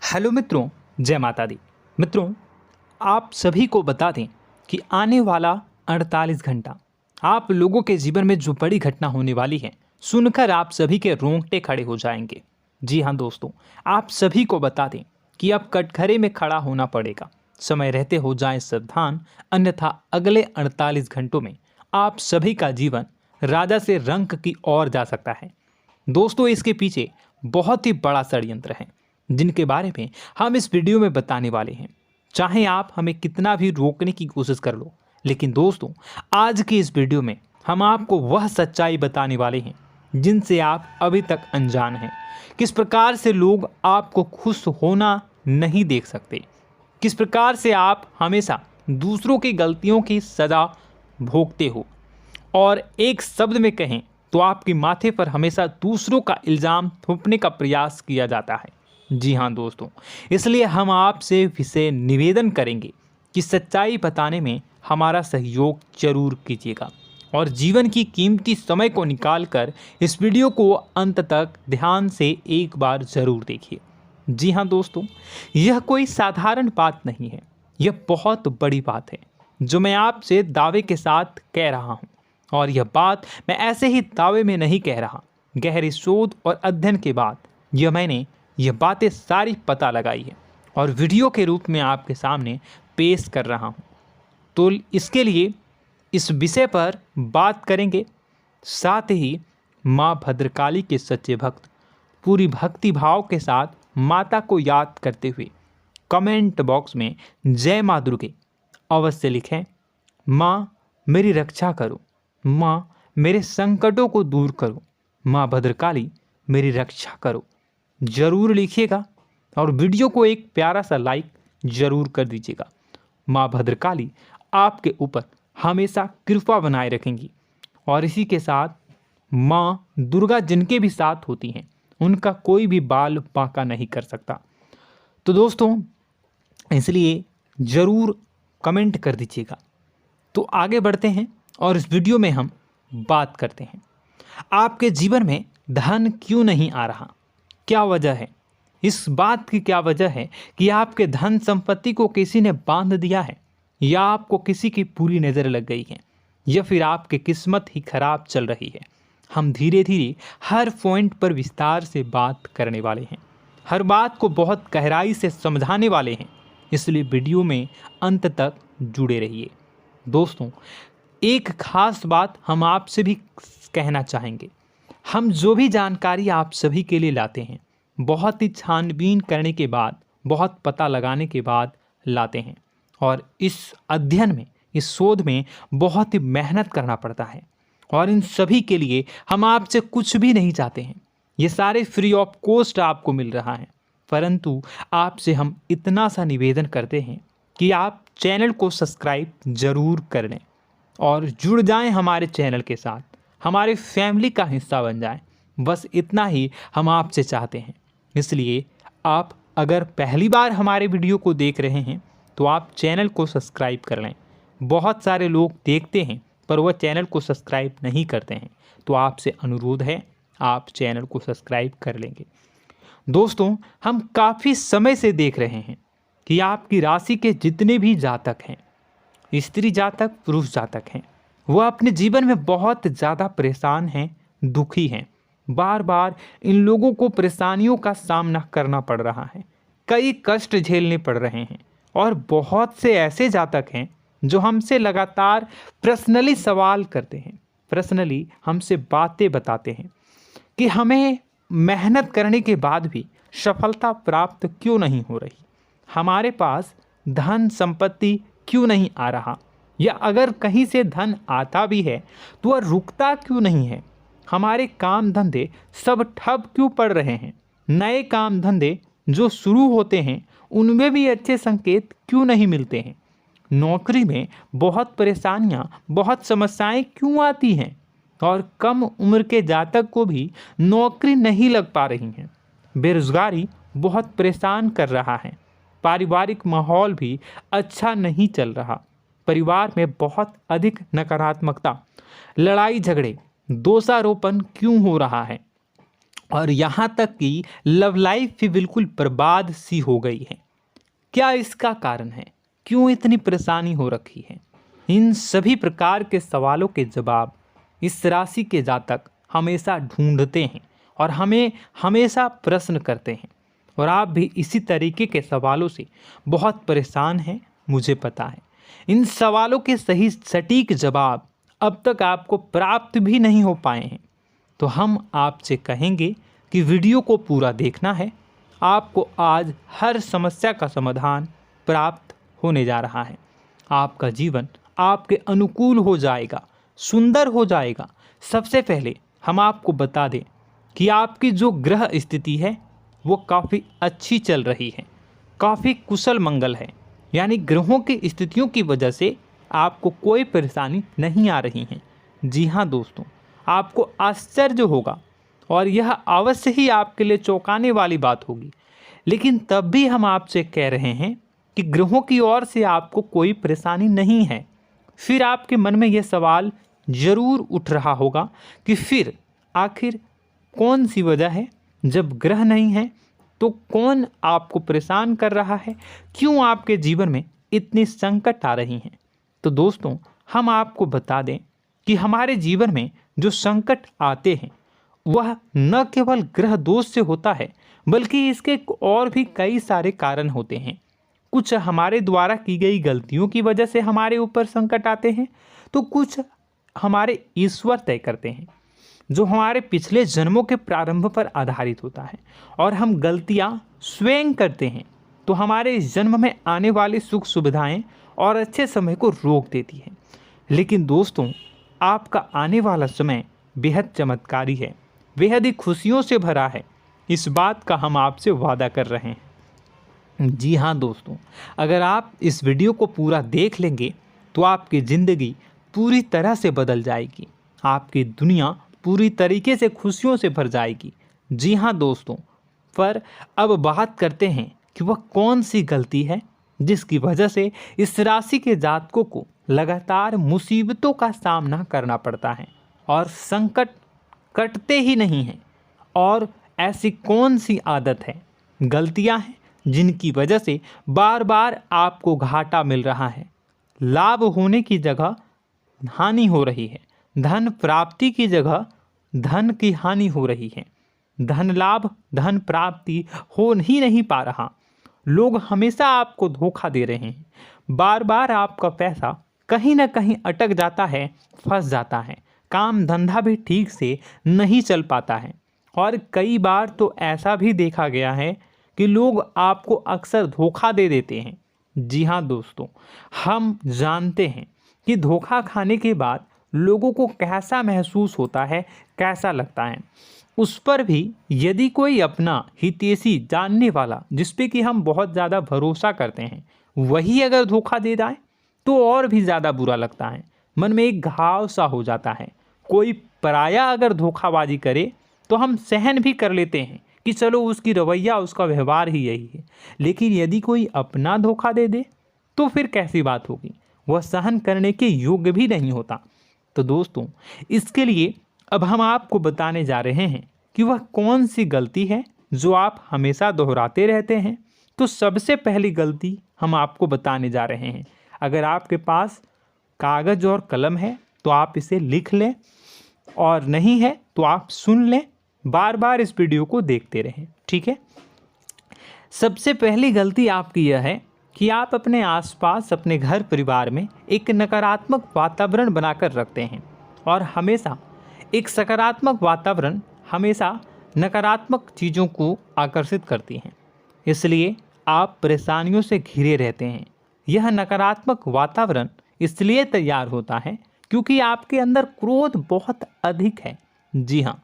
Hello मित्रों, जय माता दी। मित्रों, आप सभी को बता दें कि आने वाला 48 घंटा आप लोगों के जीवन में जो बड़ी घटना होने वाली है, सुनकर आप सभी के रोंगटे खड़े हो जाएंगे। जी हाँ दोस्तों, आप सभी को बता दें कि अब कटघरे में खड़ा होना पड़ेगा। समय रहते हो जाएं सावधान, अन्यथा अगले 48 घंटों में आप सभी का जीवन राजा से रंक की ओर जा सकता है। दोस्तों, इसके पीछे बहुत ही बड़ा षड्यंत्र है जिनके बारे में हम इस वीडियो में बताने वाले हैं। चाहे आप हमें कितना भी रोकने की कोशिश कर लो, लेकिन दोस्तों आज की इस वीडियो में हम आपको वह सच्चाई बताने वाले हैं जिनसे आप अभी तक अनजान हैं। किस प्रकार से लोग आपको खुश होना नहीं देख सकते, किस प्रकार से आप हमेशा दूसरों की गलतियों की सज़ा भोगते हो, और एक शब्द में कहें तो आपके माथे पर हमेशा दूसरों का इल्ज़ाम थोपने का प्रयास किया जाता है। जी हाँ दोस्तों, इसलिए हम आपसे विशेष निवेदन करेंगे कि सच्चाई बताने में हमारा सहयोग जरूर कीजिएगा और जीवन की कीमती समय को निकालकर इस वीडियो को अंत तक ध्यान से एक बार ज़रूर देखिए। जी हाँ दोस्तों, यह कोई साधारण बात नहीं है, यह बहुत बड़ी बात है जो मैं आपसे दावे के साथ कह रहा हूँ। और यह बात मैं ऐसे ही दावे में नहीं कह रहा, गहरी शोध और अध्ययन के बाद मैंने यह बातें सारी पता लगाई है और वीडियो के रूप में आपके सामने पेश कर रहा हूँ। तो इसके लिए इस विषय पर बात करेंगे। साथ ही माँ भद्रकाली के सच्चे भक्त पूरी भक्ति भाव के साथ माता को याद करते हुए कमेंट बॉक्स में जय माँ दुर्गे अवश्य लिखें। माँ मेरी रक्षा करो, माँ मेरे संकटों को दूर करो, माँ भद्रकाली मेरी रक्षा करो, जरूर लिखिएगा और वीडियो को एक प्यारा सा लाइक जरूर कर दीजिएगा। माँ भद्रकाली आपके ऊपर हमेशा कृपा बनाए रखेंगी और इसी के साथ माँ दुर्गा जिनके भी साथ होती हैं उनका कोई भी बाल बांका नहीं कर सकता। तो दोस्तों, इसलिए ज़रूर कमेंट कर दीजिएगा। तो आगे बढ़ते हैं और इस वीडियो में हम बात करते हैं, आपके जीवन में धन क्यों नहीं आ रहा, क्या वजह है। इस बात की क्या वजह है कि आपके धन संपत्ति को किसी ने बांध दिया है, या आपको किसी की पूरी नज़र लग गई है, या फिर आपकी किस्मत ही खराब चल रही है। हम धीरे धीरे हर पॉइंट पर विस्तार से बात करने वाले हैं, हर बात को बहुत गहराई से समझाने वाले हैं, इसलिए वीडियो में अंत तक जुड़े रहिए। दोस्तों, एक खास बात हम आपसे भी कहना चाहेंगे, हम जो भी जानकारी आप सभी के लिए लाते हैं बहुत ही छानबीन करने के बाद, बहुत पता लगाने के बाद लाते हैं, और इस अध्ययन में, इस शोध में बहुत ही मेहनत करना पड़ता है। और इन सभी के लिए हम आपसे कुछ भी नहीं चाहते हैं, ये सारे फ्री ऑफ कॉस्ट आपको मिल रहा है। परंतु आपसे हम इतना सा निवेदन करते हैं कि आप चैनल को सब्सक्राइब ज़रूर कर लें और जुड़ जाएं हमारे चैनल के साथ, हमारे फैमिली का हिस्सा बन जाएं। बस इतना ही हम आपसे चाहते हैं। इसलिए आप अगर पहली बार हमारे वीडियो को देख रहे हैं तो आप चैनल को सब्सक्राइब कर लें। बहुत सारे लोग देखते हैं पर वह चैनल को सब्सक्राइब नहीं करते हैं, तो आपसे अनुरोध है आप चैनल को सब्सक्राइब कर लेंगे। दोस्तों, हम काफ़ी समय से देख रहे हैं कि आपकी राशि के जितने भी जातक हैं, स्त्री जातक, पुरुष जातक हैं, वह अपने जीवन में बहुत ज़्यादा परेशान हैं, दुखी हैं। बार बार इन लोगों को परेशानियों का सामना करना पड़ रहा है, कई कष्ट झेलने पड़ रहे हैं। और बहुत से ऐसे जातक हैं जो हमसे लगातार पर्सनली सवाल करते हैं, पर्सनली हमसे बातें बताते हैं कि हमें मेहनत करने के बाद भी सफलता प्राप्त क्यों नहीं हो रही, हमारे पास धन संपत्ति क्यों नहीं आ रहा, या अगर कहीं से धन आता भी है तो वह रुकता क्यों नहीं है, हमारे काम धंधे सब ठप क्यों पड़ रहे हैं, नए काम धंधे जो शुरू होते हैं उनमें भी अच्छे संकेत क्यों नहीं मिलते हैं, नौकरी में बहुत परेशानियां, बहुत समस्याएं क्यों आती हैं, और कम उम्र के जातक को भी नौकरी नहीं लग पा रही हैं, बेरोजगारी बहुत परेशान कर रहा है, पारिवारिक माहौल भी अच्छा नहीं चल रहा, परिवार में बहुत अधिक नकारात्मकता, लड़ाई झगड़े, दोषारोपण क्यों हो रहा है, और यहाँ तक कि लव लाइफ भी बिल्कुल बर्बाद सी हो गई है। क्या इसका कारण है? क्यों इतनी परेशानी हो रखी है? इन सभी प्रकार के सवालों के जवाब इस राशि के जातक हमेशा ढूंढते हैं और हमें हमेशा प्रश्न करते हैं। और आप भी इसी तरीके के सवालों से बहुत परेशान हैं, मुझे पता है। इन सवालों के सही सटीक जवाब अब तक आपको प्राप्त भी नहीं हो पाए हैं, तो हम आपसे कहेंगे कि वीडियो को पूरा देखना है। आपको आज हर समस्या का समाधान प्राप्त होने जा रहा है। आपका जीवन आपके अनुकूल हो जाएगा, सुंदर हो जाएगा। सबसे पहले हम आपको बता दें कि आपकी जो ग्रह स्थिति है वो काफ़ी अच्छी चल रही है, काफ़ी कुशल मंगल है। यानी ग्रहों की स्थितियों की वजह से आपको कोई परेशानी नहीं आ रही है। जी हाँ दोस्तों, आपको आश्चर्य होगा और यह अवश्य ही आपके लिए चौंकाने वाली बात होगी, लेकिन तब भी हम आपसे कह रहे हैं कि ग्रहों की ओर से आपको कोई परेशानी नहीं है। फिर आपके मन में यह सवाल जरूर उठ रहा होगा कि फिर आखिर कौन सी वजह है? जब ग्रह नहीं है तो कौन आपको परेशान कर रहा है? क्यों आपके जीवन में इतनी संकट आ रही हैं? तो दोस्तों, हम आपको बता दें कि हमारे जीवन में जो संकट आते हैं वह न केवल ग्रह दोष से होता है, बल्कि इसके और भी कई सारे कारण होते हैं। कुछ हमारे द्वारा की गई गलतियों की वजह से हमारे ऊपर संकट आते हैं, तो कुछ हमारे ईश्वर तय करते हैं, जो हमारे पिछले जन्मों के प्रारंभ पर आधारित होता है। और हम गलतियां स्वयं करते हैं तो हमारे इस जन्म में आने वाली सुख सुविधाएं और अच्छे समय को रोक देती है। लेकिन दोस्तों, आपका आने वाला समय बेहद चमत्कारी है, बेहद ही खुशियों से भरा है। इस बात का हम आपसे वादा कर रहे हैं। जी हाँ दोस्तों, अगर आप इस वीडियो को पूरा देख लेंगे तो आपकी ज़िंदगी पूरी तरह से बदल जाएगी, आपकी दुनिया पूरी तरीके से खुशियों से भर जाएगी। जी हाँ दोस्तों, पर अब बात करते हैं कि वह कौन सी गलती है जिसकी वजह से इस राशि के जातकों को लगातार मुसीबतों का सामना करना पड़ता है और संकट कटते ही नहीं हैं। और ऐसी कौन सी आदत है, गलतियां हैं जिनकी वजह से बार बार आपको घाटा मिल रहा है, लाभ होने की जगह हानि हो रही है, धन प्राप्ति की जगह धन की हानि हो रही है, धन लाभ धन प्राप्ति हो ही नहीं पा रहा, लोग हमेशा आपको धोखा दे रहे हैं, बार बार आपका पैसा कहीं ना कहीं अटक जाता है, फंस जाता है, काम धंधा भी ठीक से नहीं चल पाता है। और कई बार तो ऐसा भी देखा गया है कि लोग आपको अक्सर धोखा दे देते हैं। जी हाँ दोस्तों, हम जानते हैं कि धोखा खाने के बाद लोगों को कैसा महसूस होता है, कैसा लगता है। उस पर भी यदि कोई अपना हितैषी जानने वाला, जिस पे कि हम बहुत ज़्यादा भरोसा करते हैं, वही अगर धोखा दे जाए तो और भी ज़्यादा बुरा लगता है, मन में एक घाव सा हो जाता है। कोई पराया अगर धोखाबाजी करे तो हम सहन भी कर लेते हैं कि चलो उसकी रवैया, उसका व्यवहार ही यही है। लेकिन यदि कोई अपना धोखा दे दे तो फिर कैसी बात होगी, वह सहन करने के योग्य भी नहीं होता। तो दोस्तों, इसके लिए अब हम आपको बताने जा रहे हैं कि वह कौन सी गलती है जो आप हमेशा दोहराते रहते हैं। तो सबसे पहली गलती हम आपको बताने जा रहे हैं। अगर आपके पास कागज़ और कलम है तो आप इसे लिख लें, और नहीं है तो आप सुन लें, बार बार इस वीडियो को देखते रहें, ठीक है। सबसे पहली गलती आपकी यह है कि आप अपने आसपास, अपने घर परिवार में एक नकारात्मक वातावरण बनाकर रखते हैं, और हमेशा एक सकारात्मक वातावरण हमेशा नकारात्मक चीज़ों को आकर्षित करती हैं। इसलिए आप परेशानियों से घिरे रहते हैं। यह नकारात्मक वातावरण इसलिए तैयार होता है क्योंकि आपके अंदर क्रोध बहुत अधिक है। जी हाँ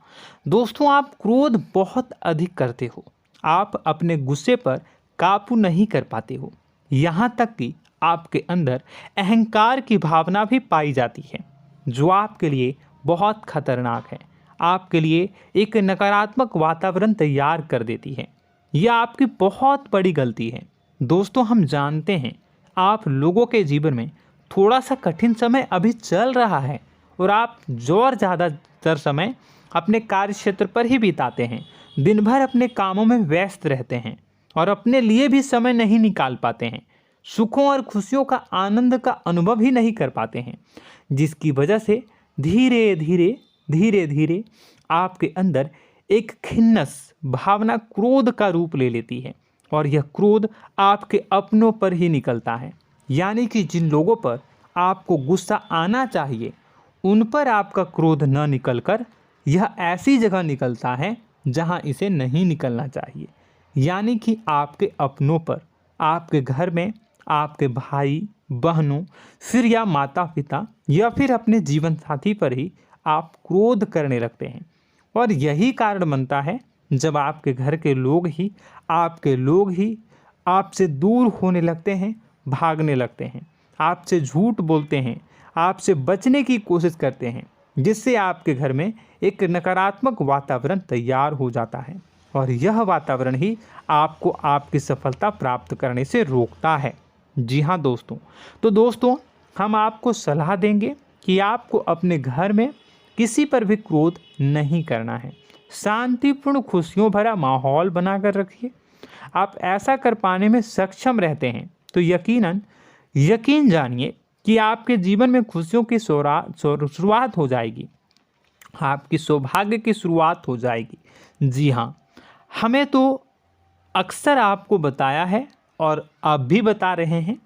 दोस्तों, आप क्रोध बहुत अधिक करते हो, आप अपने गुस्से पर काबू नहीं कर पाते हो, यहाँ तक कि आपके अंदर अहंकार की भावना भी पाई जाती है, जो आपके लिए बहुत खतरनाक है, आपके लिए एक नकारात्मक वातावरण तैयार कर देती है। यह आपकी बहुत बड़ी गलती है। दोस्तों, हम जानते हैं आप लोगों के जीवन में थोड़ा सा कठिन समय अभी चल रहा है, और आप जो और ज़्यादातर समय अपने कार्य क्षेत्र पर ही बिताते हैं, दिन भर अपने कामों में व्यस्त रहते हैं और अपने लिए भी समय नहीं निकाल पाते हैं, सुखों और खुशियों का आनंद का अनुभव ही नहीं कर पाते हैं, जिसकी वजह से धीरे धीरे धीरे धीरे आपके अंदर एक खिन्नस भावना क्रोध का रूप ले लेती है और यह क्रोध आपके अपनों पर ही निकलता है। यानी कि जिन लोगों पर आपको गुस्सा आना चाहिए उन पर आपका क्रोध न निकलकर यह ऐसी जगह निकलता है जहां इसे नहीं निकलना चाहिए। यानी कि आपके अपनों पर, आपके घर में आपके भाई बहनों, फिर या माता पिता या फिर अपने जीवन साथी पर ही आप क्रोध करने लगते हैं। और यही कारण बनता है जब आपके घर के लोग ही आपसे दूर होने लगते हैं, भागने लगते हैं, आपसे झूठ बोलते हैं, आपसे बचने की कोशिश करते हैं, जिससे आपके घर में एक नकारात्मक वातावरण तैयार हो जाता है और यह वातावरण ही आपको आपकी सफलता प्राप्त करने से रोकता है। जी हाँ दोस्तों, तो दोस्तों हम आपको सलाह देंगे कि आपको अपने घर में किसी पर भी क्रोध नहीं करना है। शांतिपूर्ण खुशियों भरा माहौल बनाकर रखिए। आप ऐसा कर पाने में सक्षम रहते हैं तो यकीन जानिए कि आपके जीवन में खुशियों की शुरुआत हो जाएगी, आपकी सौभाग्य की शुरुआत हो जाएगी। जी हाँ, हमें तो अक्सर आपको बताया है और आप भी बता रहे हैं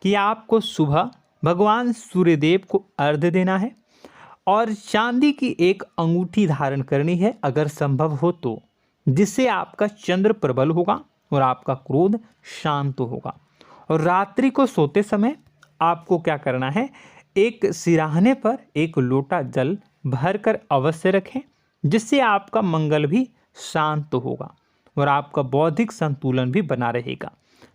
कि आपको सुबह भगवान सूर्यदेव को अर्घ्य देना है और चांदी की एक अंगूठी धारण करनी है अगर संभव हो तो, जिससे आपका चंद्र प्रबल होगा और आपका क्रोध शांत होगा। और रात्रि को सोते समय आपको क्या करना है, एक सिराहने पर एक लोटा जल भरकर अवश्य रखें, जिससे आपका मंगल भी शांत होगा और आपका बौद्धिक संतुलन भी बना रहेगा।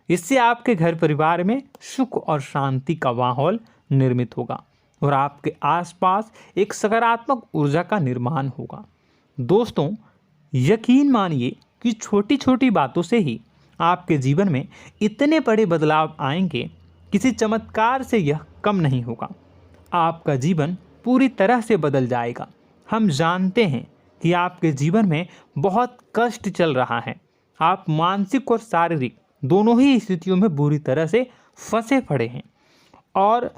इससे आपके घर परिवार में सुख और शांति का माहौल निर्मित होगा और आपके आसपास एक सकारात्मक ऊर्जा का निर्माण होगा। दोस्तों यकीन मानिए कि छोटी छोटी बातों से ही आपके जीवन में इतने बड़े बदलाव आएंगे, किसी चमत्कार से यह कम नहीं होगा। आपका जीवन पूरी तरह से बदल जाएगा। हम जानते हैं कि आपके जीवन में बहुत कष्ट चल रहा है, आप मानसिक और शारीरिक दोनों ही स्थितियों में बुरी तरह से फंसे पड़े हैं और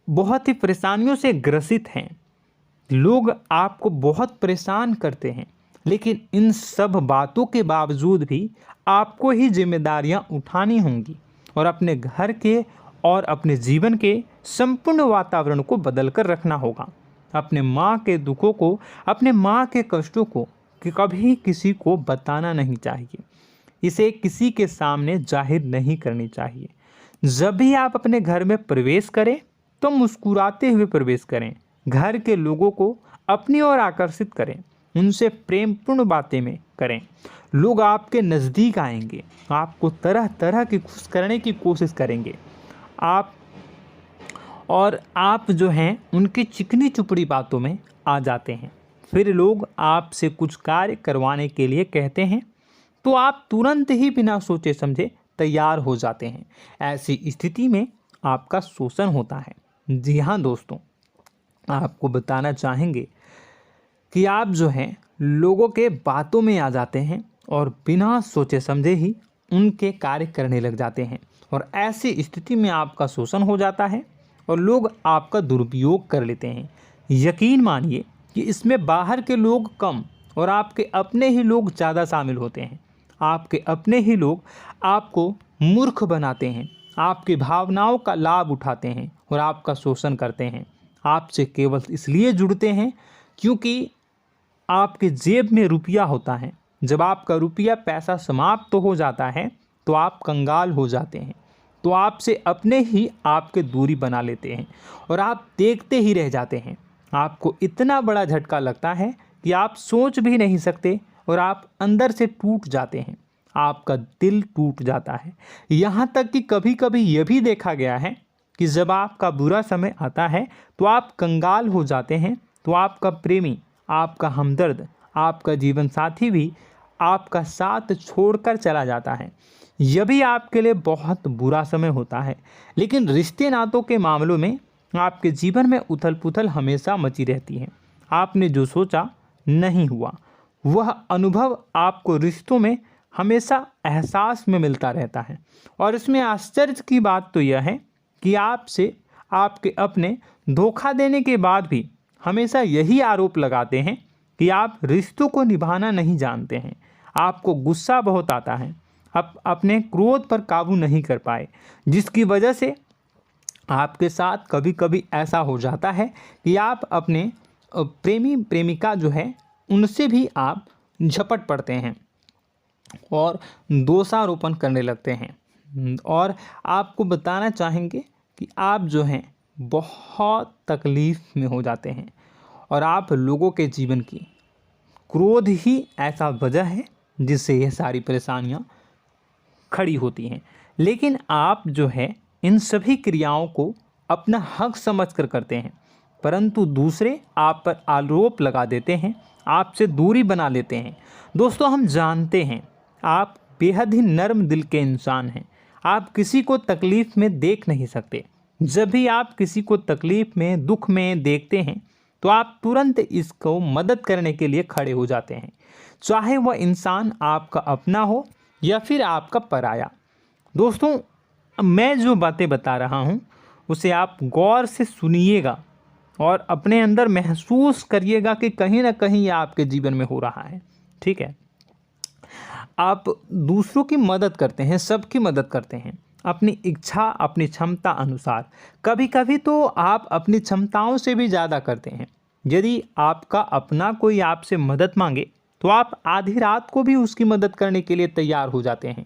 बहुत ही परेशानियों से ग्रसित हैं। लोग आपको बहुत परेशान करते हैं, लेकिन इन सब बातों के बावजूद भी आपको ही जिम्मेदारियां उठानी होंगी और अपने घर के और अपने जीवन के संपूर्ण वातावरण को बदल कर रखना होगा। अपने माँ के दुखों को, अपने माँ के कष्टों को कभी किसी को बताना नहीं चाहिए, इसे किसी के सामने जाहिर नहीं करनी चाहिए। जब भी आप अपने घर में प्रवेश करें तो मुस्कुराते हुए प्रवेश करें, घर के लोगों को अपनी ओर आकर्षित करें, उनसे प्रेमपूर्ण बातें में करें। लोग आपके नज़दीक आएंगे, आपको तरह तरह की खुश करने की कोशिश करेंगे। आप जो हैं उनकी चिकनी चुपड़ी बातों में आ जाते हैं। फिर लोग आपसे कुछ कार्य करवाने के लिए कहते हैं तो आप तुरंत ही बिना सोचे समझे तैयार हो जाते हैं। ऐसी स्थिति में आपका शोषण होता है। जी हाँ दोस्तों, आपको बताना चाहेंगे कि आप जो हैं लोगों के बातों में आ जाते हैं और बिना सोचे समझे ही उनके कार्य करने लग जाते हैं और ऐसी स्थिति में आपका शोषण हो जाता है और लोग आपका दुरुपयोग कर लेते हैं। यकीन मानिए कि इसमें बाहर के लोग कम और आपके अपने ही लोग ज़्यादा शामिल होते हैं। आपके अपने ही लोग आपको मूर्ख बनाते हैं, आपकी भावनाओं का लाभ उठाते हैं और आपका शोषण करते हैं। आपसे केवल इसलिए जुड़ते हैं क्योंकि आपके जेब में रुपया होता है। जब आपका रुपया पैसा समाप्त हो जाता है तो आप कंगाल हो जाते हैं, तो आपसे अपने ही आपके दूरी बना लेते हैं और आप देखते ही रह जाते हैं। आपको इतना बड़ा झटका लगता है कि आप सोच भी नहीं सकते और आप अंदर से टूट जाते हैं, आपका दिल टूट जाता है। यहाँ तक कि कभी कभी यह भी देखा गया है कि जब आपका बुरा समय आता है तो आप कंगाल हो जाते हैं, तो आपका प्रेमी, आपका हमदर्द, आपका जीवन साथी भी आपका साथ छोड़कर चला जाता है। यह भी आपके लिए बहुत बुरा समय होता है। लेकिन रिश्ते नातों के मामलों में आपके जीवन में उथल पुथल हमेशा मची रहती है। आपने जो सोचा नहीं हुआ। वह अनुभव आपको रिश्तों में हमेशा एहसास में मिलता रहता है। और इसमें आश्चर्य की बात तो यह है कि आपसे आपके अपने धोखा देने के बाद भी हमेशा यही आरोप लगाते हैं कि आप रिश्तों को निभाना नहीं जानते हैं। आपको गुस्सा बहुत आता है, आप अपने क्रोध पर काबू नहीं कर पाए, जिसकी वजह से आपके साथ कभी कभी ऐसा हो जाता है कि आप अपने प्रेमी प्रेमिका जो है उनसे भी आप झपट पड़ते हैं और दोषारोपण करने लगते हैं। और आपको बताना चाहेंगे कि आप जो हैं बहुत तकलीफ़ में हो जाते हैं और आप लोगों के जीवन की क्रोध ही ऐसा वजह है जिससे यह सारी परेशानियां खड़ी होती हैं। लेकिन आप जो है इन सभी क्रियाओं को अपना हक समझकर करते हैं, परंतु दूसरे आप पर आरोप लगा देते हैं, आपसे दूरी बना लेते हैं। दोस्तों, हम जानते हैं आप बेहद ही नर्म दिल के इंसान हैं। आप किसी को तकलीफ़ में देख नहीं सकते। जब भी आप किसी को तकलीफ़ में, दुख में देखते हैं तो आप तुरंत इसको मदद करने के लिए खड़े हो जाते हैं, चाहे वह इंसान आपका अपना हो या फिर आपका पराया। दोस्तों, मैं जो बातें बता रहा हूँ उसे आप गौर से सुनिएगा और अपने अंदर महसूस करिएगा कि कहीं ना कहीं यह आपके जीवन में हो रहा है। ठीक है, आप दूसरों की मदद करते हैं, सबकी मदद करते हैं अपनी इच्छा, अपनी क्षमता अनुसार। कभी कभी तो आप अपनी क्षमताओं से भी ज़्यादा करते हैं। यदि आपका अपना कोई आपसे मदद मांगे तो आप आधी रात को भी उसकी मदद करने के लिए तैयार हो जाते हैं।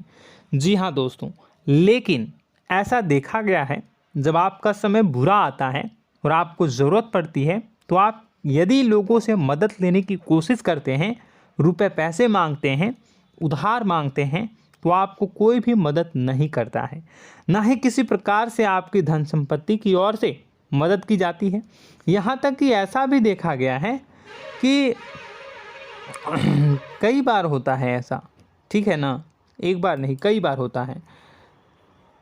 जी हाँ दोस्तों, लेकिन ऐसा देखा गया है जब आपका समय बुरा आता है और आपको ज़रूरत पड़ती है तो आप यदि लोगों से मदद लेने की कोशिश करते हैं, रुपए पैसे मांगते हैं, उधार मांगते हैं, तो आपको कोई भी मदद नहीं करता है। ना ही किसी प्रकार से आपकी धन संपत्ति की ओर से मदद की जाती है। यहाँ तक कि ऐसा भी देखा गया है कि कई बार होता है ऐसा, ठीक है ना, एक बार नहीं कई बार होता है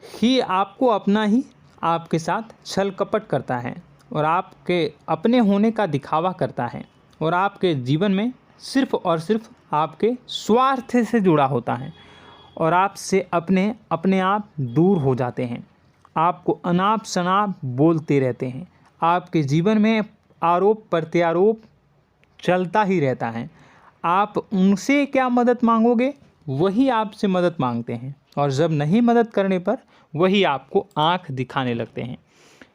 कि आपको अपना ही आपके साथ छल कपट करता है और आपके अपने होने का दिखावा करता है और आपके जीवन में सिर्फ और सिर्फ आपके स्वार्थ से जुड़ा होता है और आपसे अपने आप दूर हो जाते हैं। आपको अनाप शनाप बोलते रहते हैं। आपके जीवन में आरोप प्रत्यारोप चलता ही रहता है। आप उनसे क्या मदद मांगोगे, वही आपसे मदद मांगते हैं और जब नहीं मदद करने पर वही आपको आंख दिखाने लगते हैं।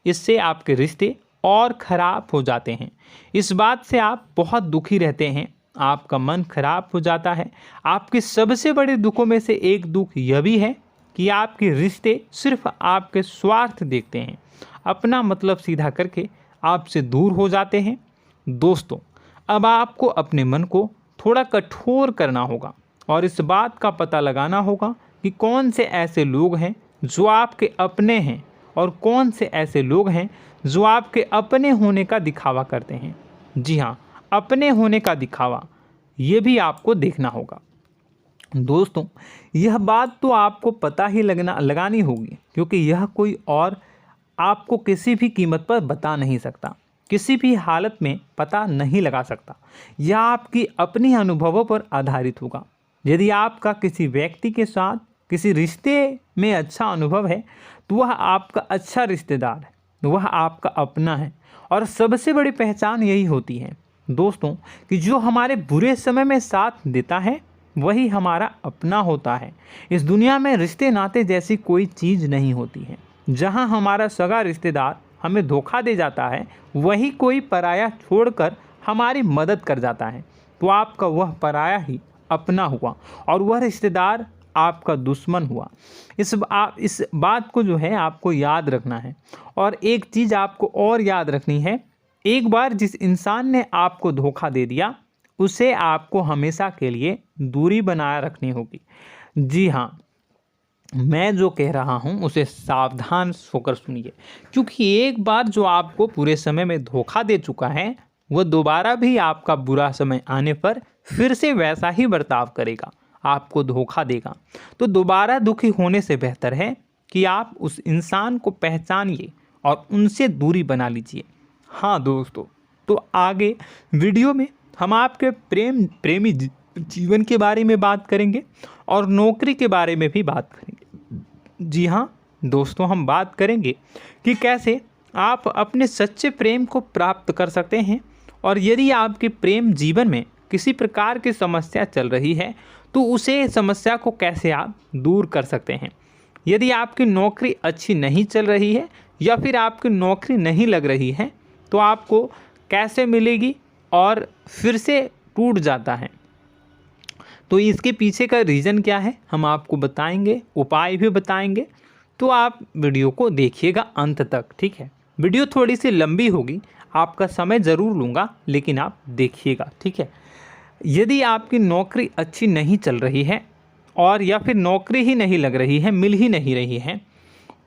इससे आपके रिश्ते और ख़राब हो जाते हैं। इस बात से आप बहुत दुखी रहते हैं, आपका मन खराब हो जाता है। आपके सबसे बड़े दुखों में से एक दुख यह भी है कि आपके रिश्ते सिर्फ आपके स्वार्थ देखते हैं, अपना मतलब सीधा करके आपसे दूर हो जाते हैं। दोस्तों, अब आपको अपने मन को थोड़ा कठोर करना होगा और इस बात का पता लगाना होगा कि कौन से ऐसे लोग हैं जो आपके अपने हैं और कौन से ऐसे लोग हैं जो आपके अपने होने का दिखावा करते हैं। जी हाँ, अपने होने का दिखावा, ये भी आपको देखना होगा। दोस्तों, यह बात तो आपको पता ही लगानी होगी, क्योंकि यह कोई और आपको किसी भी कीमत पर बता नहीं सकता, किसी भी हालत में पता नहीं लगा सकता। यह आपकी अपनी अनुभवों पर आधारित होगा। यदि आपका किसी व्यक्ति के साथ किसी रिश्ते में अच्छा अनुभव है तो वह आपका अच्छा रिश्तेदार है, वह आपका अपना है। और सबसे बड़ी पहचान यही होती है दोस्तों कि जो हमारे बुरे समय में साथ देता है वही हमारा अपना होता है। इस दुनिया में रिश्ते नाते जैसी कोई चीज़ नहीं होती है। जहां हमारा सगा रिश्तेदार हमें धोखा दे जाता है, वही कोई पराया छोड़कर हमारी मदद कर जाता है, तो आपका वह पराया ही अपना हुआ और वह रिश्तेदार आपका दुश्मन हुआ। इस बात को जो है आपको याद रखना है। और एक चीज़ आपको और याद रखनी है, एक बार जिस इंसान ने आपको धोखा दे दिया उसे आपको हमेशा के लिए दूरी बनाए रखनी होगी। जी हाँ, मैं जो कह रहा हूँ उसे सावधान होकर सुनिए, क्योंकि एक बार जो आपको पूरे समय में धोखा दे चुका है वह दोबारा भी आपका बुरा समय आने पर फिर से वैसा ही बर्ताव करेगा, आपको धोखा देगा। तो दोबारा दुखी होने से बेहतर है कि आप उस इंसान को पहचानिए और उनसे दूरी बना लीजिए। हाँ दोस्तों, तो आगे वीडियो में हम आपके प्रेमी जीवन के बारे में बात करेंगे और नौकरी के बारे में भी बात करेंगे। जी हाँ दोस्तों, हम बात करेंगे कि कैसे आप अपने सच्चे प्रेम को प्राप्त कर सकते हैं, और यदि आपके प्रेम जीवन में किसी प्रकार की समस्या चल रही है तो उसे समस्या को कैसे आप दूर कर सकते हैं। यदि आपकी नौकरी अच्छी नहीं चल रही है या फिर आपकी नौकरी नहीं लग रही है तो आपको कैसे मिलेगी और फिर से टूट जाता है, तो इसके पीछे का रीज़न क्या है हम आपको बताएंगे, उपाय भी बताएंगे। तो आप वीडियो को देखिएगा अंत तक, ठीक है। वीडियो थोड़ी सी लंबी होगी, आपका समय ज़रूर लूँगा, लेकिन आप देखिएगा, ठीक है। यदि आपकी नौकरी अच्छी नहीं चल रही है और या फिर नौकरी ही नहीं लग रही है, मिल ही नहीं रही है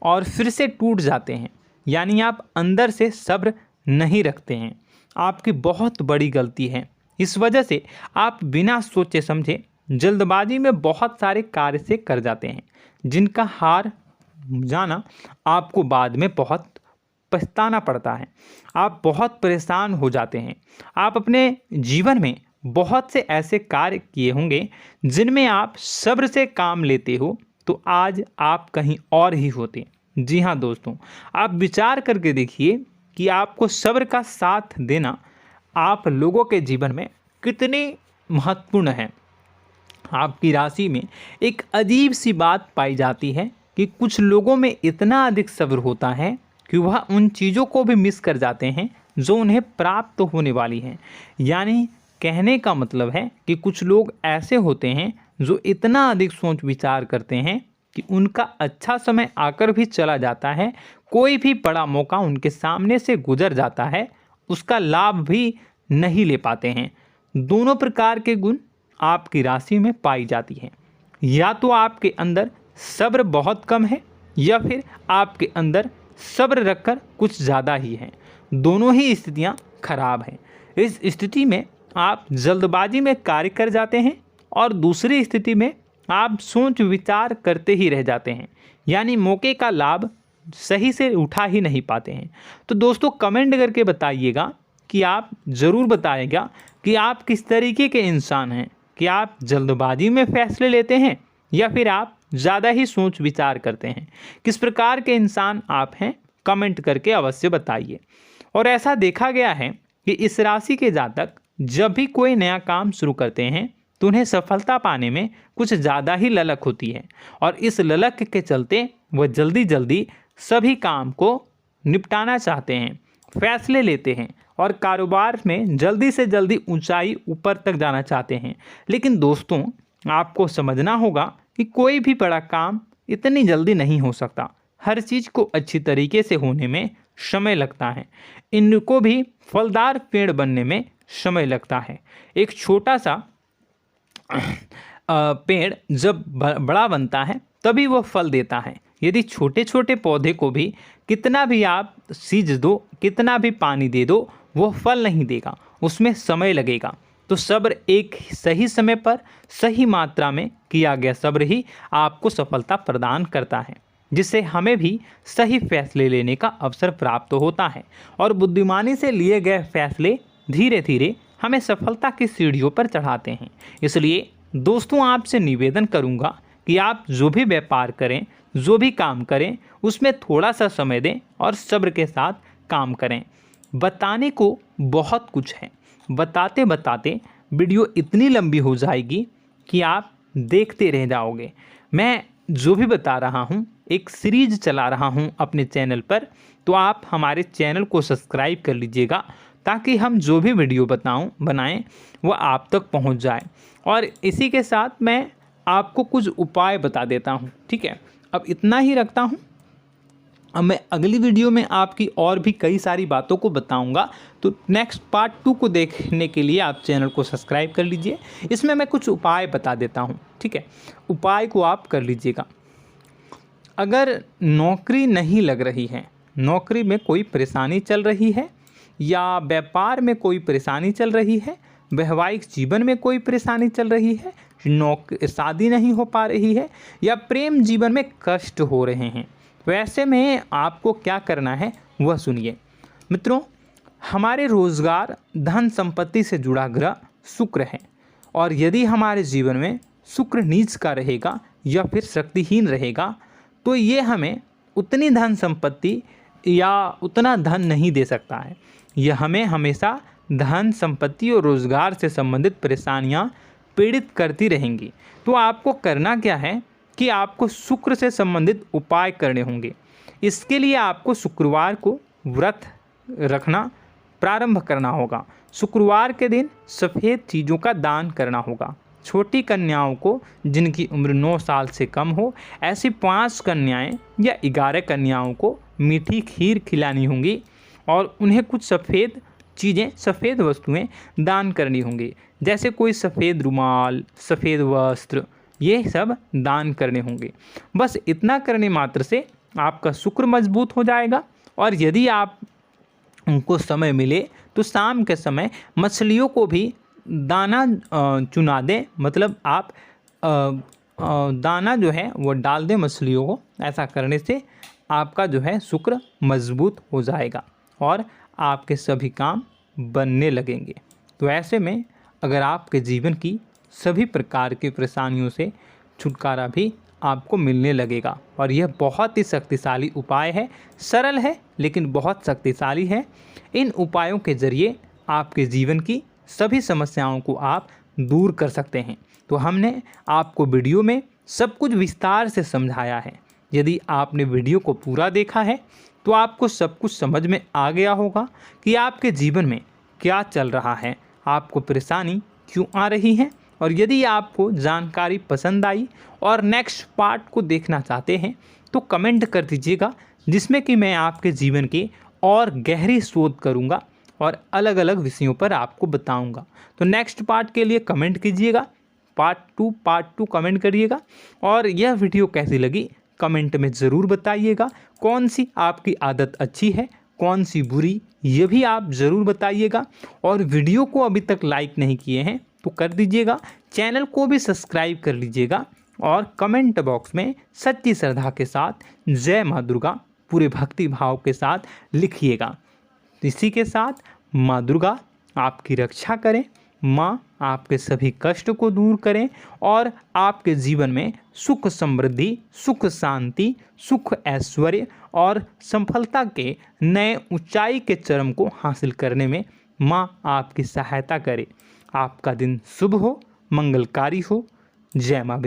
और फिर से टूट जाते हैं, यानी आप अंदर से सब्र नहीं रखते हैं, आपकी बहुत बड़ी गलती है। इस वजह से आप बिना सोचे समझे जल्दबाजी में बहुत सारे कार्य से कर जाते हैं, जिनका हार जाना आपको बाद में बहुत पछताना पड़ता है। आप बहुत परेशान हो जाते हैं। आप अपने जीवन में बहुत से ऐसे कार्य किए होंगे जिनमें आप सब्र से काम लेते हो, तो आज आप कहीं और ही होते। जी हाँ दोस्तों, आप विचार करके देखिए कि आपको सब्र का साथ देना आप लोगों के जीवन में कितने महत्वपूर्ण है। आपकी राशि में एक अजीब सी बात पाई जाती है कि कुछ लोगों में इतना अधिक सब्र होता है कि वह उन चीज़ों को भी मिस कर जाते हैं जो उन्हें प्राप्त होने वाली हैं। यानी कहने का मतलब है कि कुछ लोग ऐसे होते हैं जो इतना अधिक सोच विचार करते हैं कि उनका अच्छा समय आकर भी चला जाता है, कोई भी बड़ा मौका उनके सामने से गुजर जाता है, उसका लाभ भी नहीं ले पाते हैं। दोनों प्रकार के गुण आपकी राशि में पाई जाती हैं। या तो आपके अंदर सब्र बहुत कम है या फिर आपके अंदर सब्र रखकर कुछ ज़्यादा ही है। दोनों ही स्थितियाँ खराब हैं। इस स्थिति में आप जल्दबाजी में कार्य कर जाते हैं और दूसरी स्थिति में आप सोच विचार करते ही रह जाते हैं, यानी मौके का लाभ सही से उठा ही नहीं पाते हैं। तो दोस्तों कमेंट करके बताइएगा कि आप ज़रूर बताइएगा कि आप किस तरीके के इंसान हैं, कि आप जल्दबाजी में फैसले लेते हैं या फिर आप ज़्यादा ही सोच विचार करते हैं। किस प्रकार के इंसान आप हैं, कमेंट करके अवश्य बताइए। और ऐसा देखा गया है कि इस राशि के जातक जब भी कोई नया काम शुरू करते हैं तो उन्हें सफलता पाने में कुछ ज़्यादा ही ललक होती है, और इस ललक के चलते वह जल्दी जल्दी सभी काम को निपटाना चाहते हैं, फैसले लेते हैं और कारोबार में जल्दी से जल्दी ऊंचाई ऊपर तक जाना चाहते हैं। लेकिन दोस्तों आपको समझना होगा कि कोई भी बड़ा काम इतनी जल्दी नहीं हो सकता। हर चीज़ को अच्छी तरीके से होने में समय लगता है। इनको भी फलदार पेड़ बनने में समय लगता है। एक छोटा सा पेड़ जब बड़ा बनता है तभी वह फल देता है। यदि छोटे छोटे पौधे को भी कितना भी आप सींच दो, कितना भी पानी दे दो, वो फल नहीं देगा, उसमें समय लगेगा। तो सब्र एक सही समय पर सही मात्रा में किया गया सब्र ही आपको सफलता प्रदान करता है, जिससे हमें भी सही फैसले लेने का अवसर प्राप्त होता है। और बुद्धिमानी से लिए गए फैसले धीरे धीरे हमें सफलता की सीढ़ियों पर चढ़ाते हैं। इसलिए दोस्तों आपसे निवेदन करूंगा कि आप जो भी व्यापार करें, जो भी काम करें, उसमें थोड़ा सा समय दें और सब्र के साथ काम करें। बताने को बहुत कुछ है, बताते बताते वीडियो इतनी लंबी हो जाएगी कि आप देखते रह जाओगे। मैं जो भी बता रहा हूँ एक सीरीज चला रहा हूँ अपने चैनल पर, तो आप हमारे चैनल को सब्सक्राइब कर लीजिएगा ताकि हम जो भी वीडियो बनाएं वो आप तक पहुँच जाए। और इसी के साथ मैं आपको कुछ उपाय बता देता हूँ, ठीक है। अब इतना ही रखता हूँ। अब मैं अगली वीडियो में आपकी और भी कई सारी बातों को बताऊंगा। तो नेक्स्ट पार्ट 2 को देखने के लिए आप चैनल को सब्सक्राइब कर लीजिए। इसमें मैं कुछ उपाय बता देता हूं, ठीक है। उपाय को आप कर लीजिएगा। अगर नौकरी नहीं लग रही है, नौकरी में कोई परेशानी चल रही है, या व्यापार में कोई परेशानी चल रही है, वैवाहिक जीवन में कोई परेशानी चल रही है, शादी नहीं हो पा रही है, या प्रेम जीवन में कष्ट हो रहे हैं, वैसे में आपको क्या करना है वह सुनिए। मित्रों, हमारे रोजगार धन संपत्ति से जुड़ा ग्रह शुक्र है, और यदि हमारे जीवन में शुक्र नीच का रहेगा या फिर शक्तिहीन रहेगा तो ये हमें उतनी धन संपत्ति या उतना धन नहीं दे सकता है। यह हमें हमेशा धन संपत्ति और रोजगार से संबंधित परेशानियां पीड़ित करती रहेंगी। तो आपको करना क्या है कि आपको शुक्र से संबंधित उपाय करने होंगे। इसके लिए आपको शुक्रवार को व्रत रखना प्रारंभ करना होगा। शुक्रवार के दिन सफ़ेद चीज़ों का दान करना होगा। छोटी कन्याओं को जिनकी उम्र 9 साल से कम हो, ऐसी 5 कन्याएं या 11 कन्याओं को मीठी खीर खिलानी होंगी और उन्हें कुछ सफ़ेद चीज़ें, सफ़ेद वस्तुएं दान करनी होंगी, जैसे कोई सफ़ेद रुमाल, सफ़ेद वस्त्र, ये सब दान करने होंगे। बस इतना करने मात्र से आपका शुक्र मजबूत हो जाएगा। और यदि आप उनको समय मिले तो शाम के समय मछलियों को भी दाना चुना दें, मतलब आप दाना जो है वो डाल दें मछलियों को। ऐसा करने से आपका जो है शुक्र मजबूत हो जाएगा और आपके सभी काम बनने लगेंगे। तो ऐसे में अगर आपके जीवन की सभी प्रकार की परेशानियों से छुटकारा भी आपको मिलने लगेगा। और यह बहुत ही शक्तिशाली उपाय है, सरल है लेकिन बहुत शक्तिशाली है। इन उपायों के ज़रिए आपके जीवन की सभी समस्याओं को आप दूर कर सकते हैं। तो हमने आपको वीडियो में सब कुछ विस्तार से समझाया है। यदि आपने वीडियो को पूरा देखा है तो आपको सब कुछ समझ में आ गया होगा कि आपके जीवन में क्या चल रहा है, आपको परेशानी क्यों आ रही है। और यदि आपको जानकारी पसंद आई और नेक्स्ट पार्ट को देखना चाहते हैं तो कमेंट कर दीजिएगा, जिसमें कि मैं आपके जीवन की और गहरी शोध करूंगा और अलग अलग विषयों पर आपको बताऊंगा। तो नेक्स्ट पार्ट के लिए कमेंट कीजिएगा, पार्ट टू कमेंट करिएगा। और यह वीडियो कैसी लगी कमेंट में ज़रूर बताइएगा। कौन सी आपकी आदत अच्छी है, कौन सी बुरी, ये भी आप ज़रूर बताइएगा। और वीडियो को अभी तक लाइक नहीं किए हैं तो कर दीजिएगा, चैनल को भी सब्सक्राइब कर लीजिएगा और कमेंट बॉक्स में सच्ची श्रद्धा के साथ जय माँ दुर्गा पूरे भक्ति भाव के साथ लिखिएगा। इसी के साथ माँ दुर्गा आपकी रक्षा करें, माँ आपके सभी कष्ट को दूर करें और आपके जीवन में सुख समृद्धि, सुख शांति, सुख ऐश्वर्य और सफलता के नए ऊंचाई के चरम को हासिल करने में माँ आपकी सहायता करे। आपका दिन शुभ हो, मंगलकारी हो। जय माँ।